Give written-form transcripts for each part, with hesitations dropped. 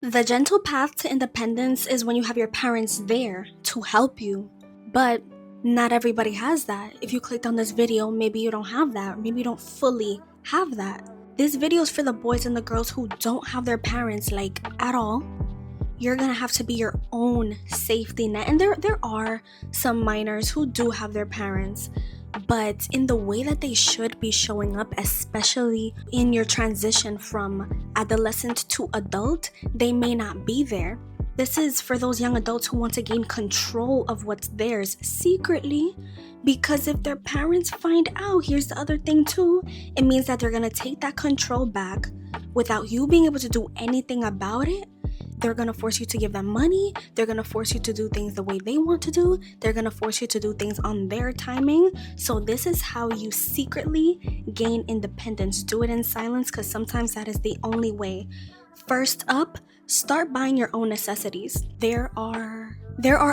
The gentle path to independence is when you have your parents there to help you. But not everybody has that. If you clicked on this video, maybe you don't have that, or maybe you don't fully have that. This video is for the boys and the girls who don't have their parents, like, at all. You're gonna have to be your own safety net. And there are some minors who do have their parents, but in the way that they should be showing up, especially in your transition from adolescent to adult, they may not be there. This is for those young adults who want to gain control of what's theirs secretly, because if their parents find out, here's the other thing too, it means that they're gonna take that control back without you being able to do anything about it. They're going to force you to give them money. They're going to force you to do things the way they want to do. They're going to force you to do things on their timing. So this is how you secretly gain independence. Do it in silence, because sometimes that is the only way. First up, start buying your own necessities. There are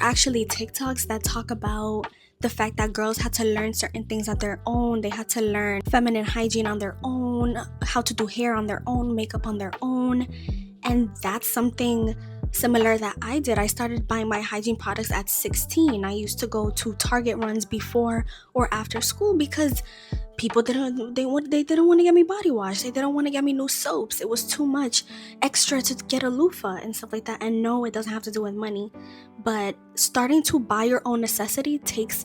actually TikToks that talk about the fact that girls had to learn certain things on their own. They had to learn feminine hygiene on their own, how to do hair on their own, makeup on their own. And that's something similar that I did. I started buying my hygiene products at 16. I used to go to Target runs before or after school because people didn't want to get me body wash. They didn't want to get me new soaps. It was too much extra to get a loofah and stuff like that. And no, it doesn't have to do with money. But starting to buy your own necessity takes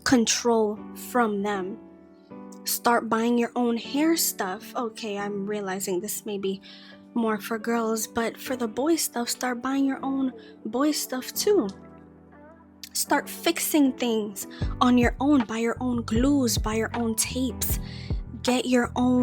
control from them. Start buying your own hair stuff. Okay, I'm realizing this may be more for girls, but for the boy stuff, start buying your own boy stuff too. Start fixing things on your own. Buy your own glues, buy your own tapes, get an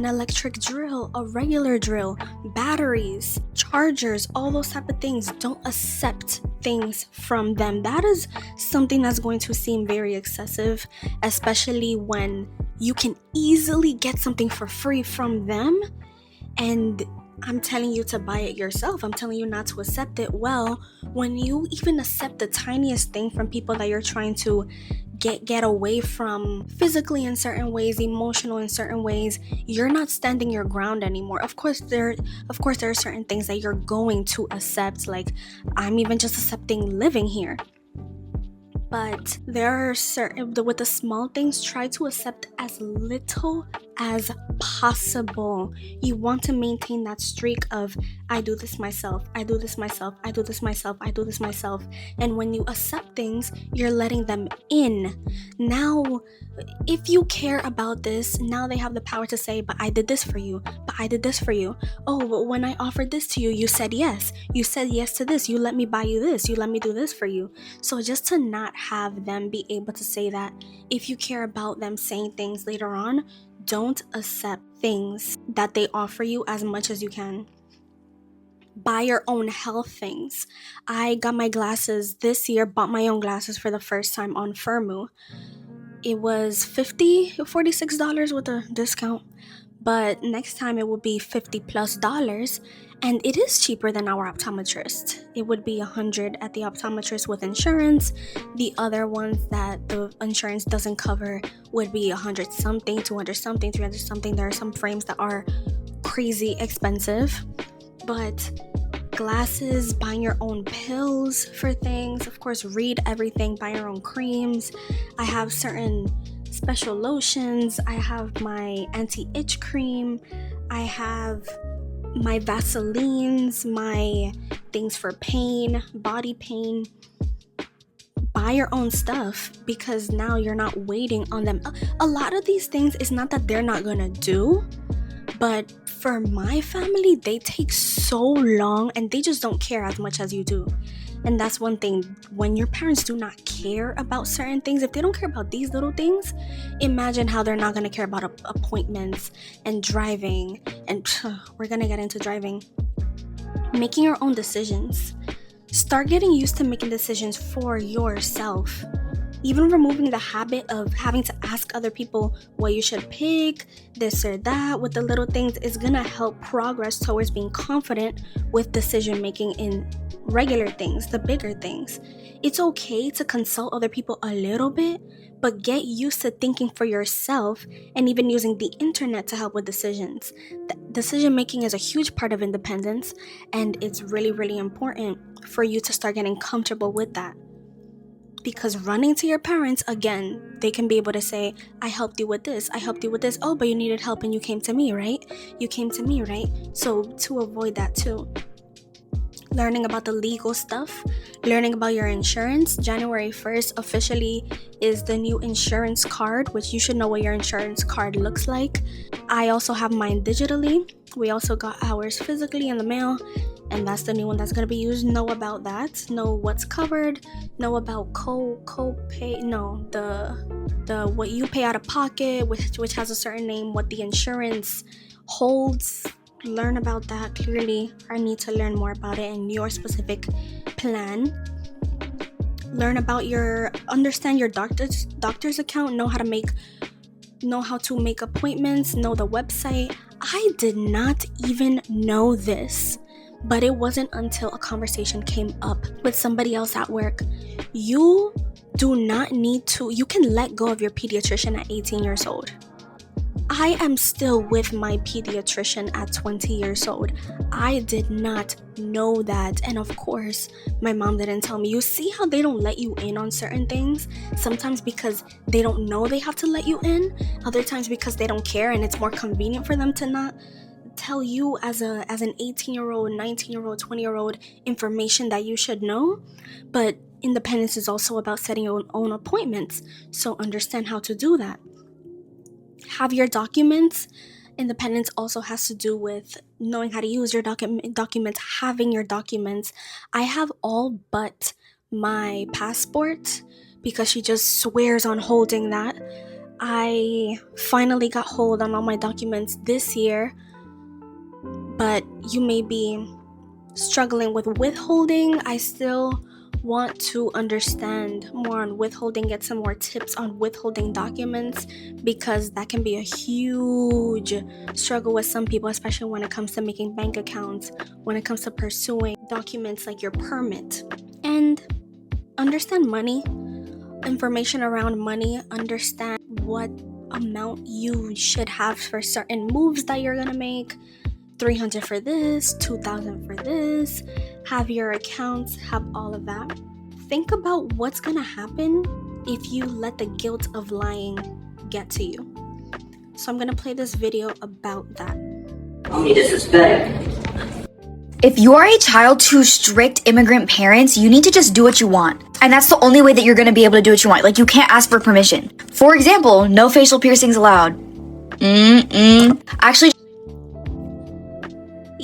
electric drill, a regular drill, batteries, chargers, all those type of things. Don't accept things from them. That is something that's going to seem very excessive, especially when you can easily get something for free from them. And I'm telling you to buy it yourself. I'm telling you not to accept it. Well, when you even accept the tiniest thing from people that you're trying to get away from physically in certain ways, emotional in certain ways, you're not standing your ground anymore. Of course there are certain things that you're going to accept, like I'm even just accepting living here. But there are with the small things, try to accept as little as possible. You want to maintain that streak of, I do this myself, I do this myself, I do this myself, I do this myself. And when you accept things, you're letting them in. Now, if you care about this, now they have the power to say, but I did this for you, but I did this for you. Oh, but when I offered this to you, you said yes. You said yes to this. You let me buy you this. You let me do this for you. So just to not have them be able to say that, if you care about them saying things later on, don't accept things that they offer you as much as you can. Buy your own health things. I got my glasses this year, bought my own glasses for the first time on Firmoo. It was $46 with a discount, but next time it will be $50+ and it is cheaper than our optometrist. It would be $100 at the optometrist with insurance. The other ones that the insurance doesn't cover would be $100 something, $200 something, $300 something. There are some frames that are crazy expensive, but glasses, buying your own pills for things, of course, read everything, buy your own creams. I have certain special lotions. I have my anti-itch cream. I have my Vaselines, my things for pain, body pain. Buy your own stuff, because now you're not waiting on them. A lot of these things, is not that they're not gonna do, but for my family, they take so long and they just don't care as much as you do. And that's one thing. When your parents do not care about certain things, if they don't care about these little things, imagine how they're not going to care about appointments and driving. And we're going to get into driving. Making your own decisions. Start getting used to making decisions for yourself. Even removing the habit of having to ask other people what you should pick, this or that, with the little things, is gonna help progress towards being confident with decision making in regular things, the bigger things. It's okay to consult other people a little bit, but get used to thinking for yourself and even using the internet to help with decisions. Decision making is a huge part of independence, and it's really, really important for you to start getting comfortable with that. Because running to your parents, again, they can be able to say, I helped you with this, I helped you with this. Oh, but you needed help and you came to me, right? You came to me, right? So to avoid that too, learning about the legal stuff, learning about your insurance. January 1st officially is the new insurance card, which you should know what your insurance card looks like. I also have mine digitally. We also got ours physically in the mail, and that's the new one that's going to be used. Know about that, know what's covered, know about co-pay, no, the what you pay out of pocket, which has a certain name, what the insurance holds. Learn about that. Clearly, I need to learn more about it in your specific plan. Learn about understand your doctor's account, know how to make appointments, know the website. I did not even know this, but it wasn't until a conversation came up with somebody else at work. You can let go of your pediatrician at 18 years old. I am still with my pediatrician at 20 years old. I did not know that. And of course, my mom didn't tell me. You see how they don't let you in on certain things? Sometimes because they don't know they have to let you in. Other times because they don't care and it's more convenient for them to not tell you as an 18-year-old, 19-year-old, 20-year-old information that you should know. But independence is also about setting your own appointments. So understand how to do that. Have your documents. Independence also has to do with knowing how to use your documents, having your documents. I have all but my passport because she just swears on holding that. I finally got hold on all my documents this year, but you may be struggling with withholding. I still want to understand more on withholding, get some more tips on withholding documents, because that can be a huge struggle with some people, especially when it comes to making bank accounts, when it comes to pursuing documents like your permit. And understand money, information around money, understand what amount you should have for certain moves that you're gonna make. $300 for this, $2,000 for this. Have your accounts, have all of that. Think about what's gonna happen if you let the guilt of lying get to you. So I'm gonna play this video about that. Any disrespect. If you are a child to strict immigrant parents, you need to just do what you want. And that's the only way that you're gonna be able to do what you want. Like, you can't ask for permission. For example, no facial piercings allowed. Actually,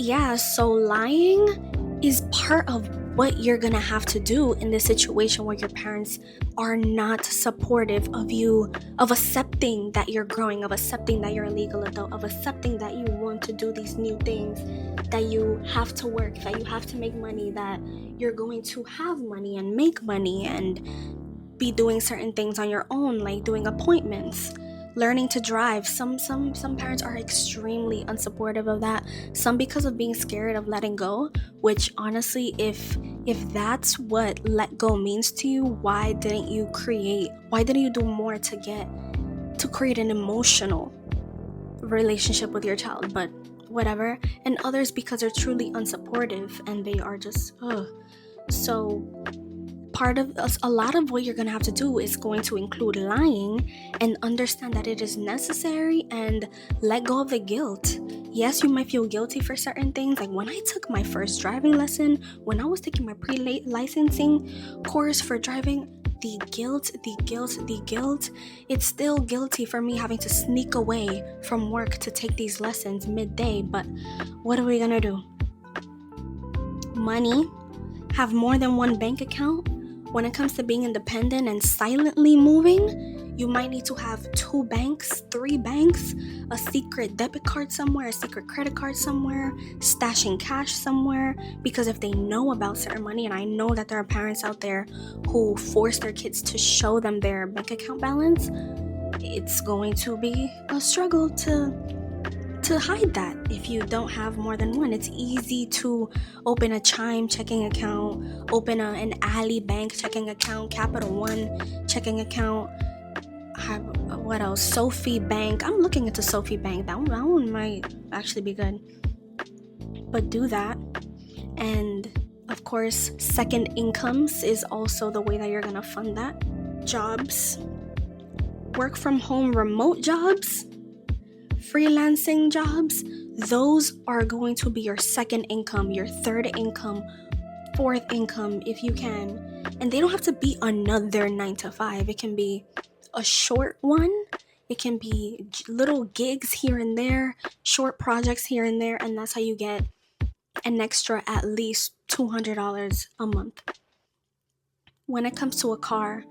yeah, so lying is part of what you're gonna have to do in this situation where your parents are not supportive of you, of accepting that you're growing, of accepting that you're a legal adult, of accepting that you want to do these new things, that you have to work, that you have to make money, that you're going to have money and make money and be doing certain things on your own, like doing appointments. Learning to drive. Some parents are extremely unsupportive of that. Some because of being scared of letting go, which honestly, if that's what let go means to you, why didn't you do more to create an emotional relationship with your child? But whatever. And others because they're truly unsupportive and they are just so a lot of what you're going to have to do is going to include lying, and understand that it is necessary and let go of the guilt. Yes, you might feel guilty for certain things. Like when I took my first driving lesson, when I was taking my pre-licensing course for driving, the guilt, it's still guilty for me having to sneak away from work to take these lessons midday. But what are we going to do? Money, have more than one bank account. When it comes to being independent and silently moving, you might need to have 2 banks, 3 banks, a secret debit card somewhere, a secret credit card somewhere, stashing cash somewhere, because if they know about certain money, and I know that there are parents out there who force their kids to show them their bank account balance, it's going to be a struggle to hide that if you don't have more than one. It's easy to open a Chime checking account, open an Ali Bank checking account, Capital One checking account, what else? Sophie Bank. I'm looking into Sophie Bank. That one might actually be good. But do that. And of course, second incomes is also the way that you're gonna fund that. Jobs, work from home, remote jobs, freelancing jobs, those are going to be your second income, your third income, fourth income if you can. And they don't have to be another 9 to 5. It can be a short one. It can be little gigs here and there, short projects here and there, and that's how you get an extra at least $200 a month. When it comes to a car,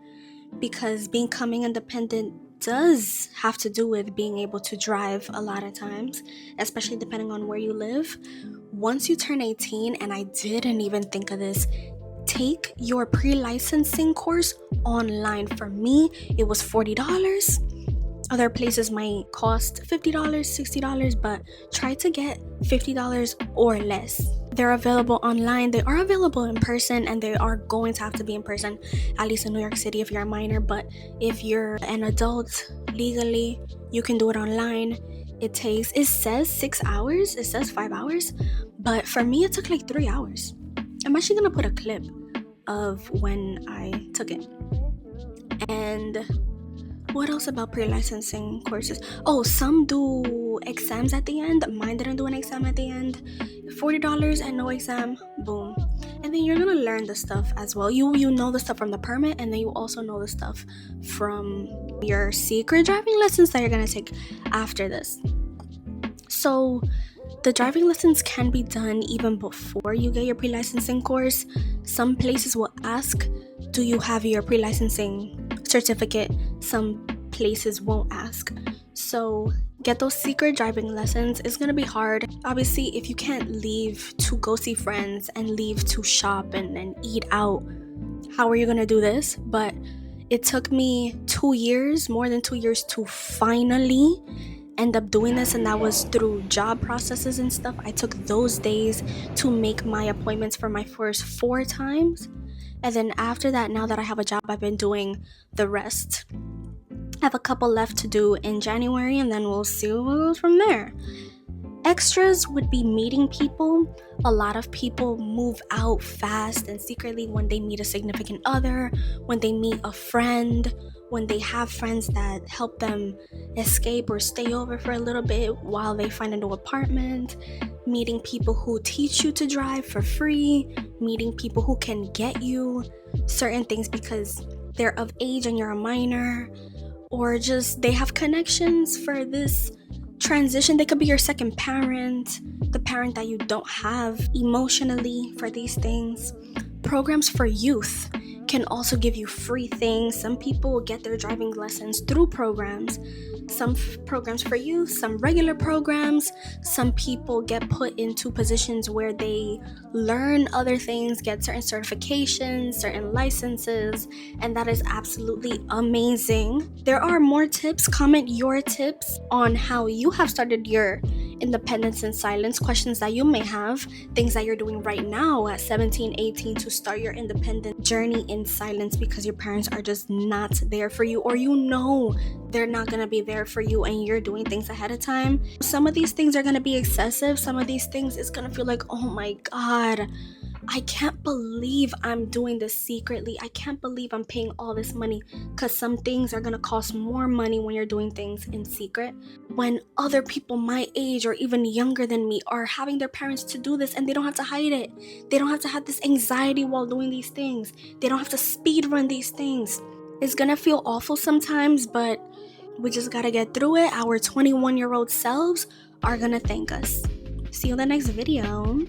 because becoming independent does have to do with being able to drive a lot of times, especially depending on where you live. Once you turn 18, and I didn't even think of this, take your pre-licensing course online. For me, it was $40. Other places might cost $50, $60, but try to get $50 or less. They're available online, they are available in person, and they are going to have to be in person, at least in New York City if you're a minor. But if you're an adult legally, you can do it online. It says 6 hours, it says 5 hours, but for me it took like 3 hours. I'm actually gonna put a clip of when I took it. And what else about pre-licensing courses? Oh, some do exams at the end. Mine didn't do an exam at the end. $40 and no exam. Boom. And then you're gonna learn the stuff as well. You know the stuff from the permit, and then you also know the stuff from your secret driving lessons that you're gonna take after this. So the driving lessons can be done even before you get your pre-licensing course. Some places will ask, do you have your pre-licensing certificate? Some places won't ask. So get those secret driving lessons. It's gonna be hard. Obviously, if you can't leave to go see friends and leave to shop and eat out, how are you gonna do this? But it took me 2 years, more than 2 years, to finally end up doing this, and that was through job processes and stuff. I took those days to make my appointments for my first 4 times. And then after that, now that I have a job, I've been doing the rest. I have a couple left to do in January, and then we'll see what goes from there. Extras would be meeting people. A lot of people move out fast and secretly when they meet a significant other, when they meet a friend, when they have friends that help them escape or stay over for a little bit while they find a new apartment. Meeting people who teach you to drive for free. Meeting people who can get you certain things because they're of age and you're a minor. Or just they have connections for this transition. They could be your second parent, the parent that you don't have emotionally for these things. Programs for youth can also give you free things. Some people get their driving lessons through programs. Some programs for youth, some regular programs. Some people get put into positions where they learn other things, get certain certifications, certain licenses, and that is absolutely amazing. There are more tips. Comment your tips on how you have started your independence in silence, questions that you may have, things that you're doing right now at 17, 18 to start your independent journey in silence because your parents are just not there for you, or you know they're not going to be there for you and you're doing things ahead of time. Some of these things are going to be excessive. Some of these things is going to feel like, oh my God, I can't believe I'm doing this secretly. I can't believe I'm paying all this money, because some things are going to cost more money when you're doing things in secret. When other people my age or even younger than me are having their parents to do this and they don't have to hide it. They don't have to have this anxiety while doing these things. They don't have to speed run these things. It's going to feel awful sometimes, but we just got to get through it. Our 21-year-old selves are going to thank us. See you in the next video.